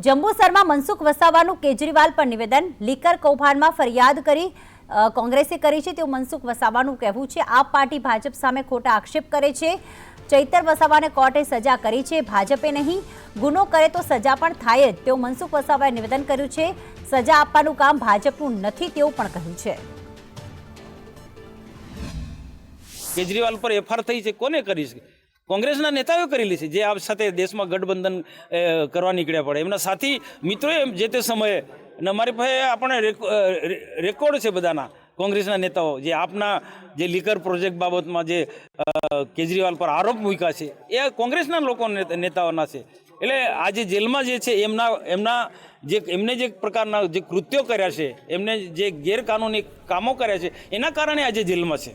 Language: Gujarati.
જંબુસરમાં મનસુખ વસાવાનું કેજરીવાલ પર નિવેદન, લીકર કૌભાંડમાં ફરિયાદ કરી કોંગ્રેસે કરી છે તેવું મનસુખ વસાવાનું કહેવું છે। આપ પાર્ટી ભાજપ સામે ખોટા આક્ષેપ કરે છે। ચૈતર વસાવાને કોર્ટે સજા કરી છે, ભાજપે નહીં। ગુનો કરે તો સજા પણ થાય જ તેવું મનસુખ વસાવાએ નિવેદન કર્યું છે। સજા આપવાનું કામ ભાજપનું નથી તેવું પણ કહ્યું છે। કેજરીવાલ પર એફઆઈઆર થઈ છે, કોને કરી છે? કોંગ્રેસના નેતાઓએ કરેલી છે, જે આ સાથે દેશમાં ગઠબંધન કરવા નીકળ્યા પડે એમના સાથી મિત્રોએ જે તે સમયે અને અમારી પાસે આપણે રેકોર્ડ છે બધાના કોંગ્રેસના નેતાઓ જે આપના જે લીકર પ્રોજેક્ટ બાબતમાં જે કેજરીવાલ પર આરોપ મૂક્યા છે એ કોંગ્રેસના લોકો નેતાઓના છે। એટલે આજે જેલમાં જે છે એમને જે પ્રકારના જે કૃત્યો કર્યા છે, એમને જે ગેરકાનૂની કામો કર્યા છે, એના કારણે આજે જેલમાં છે।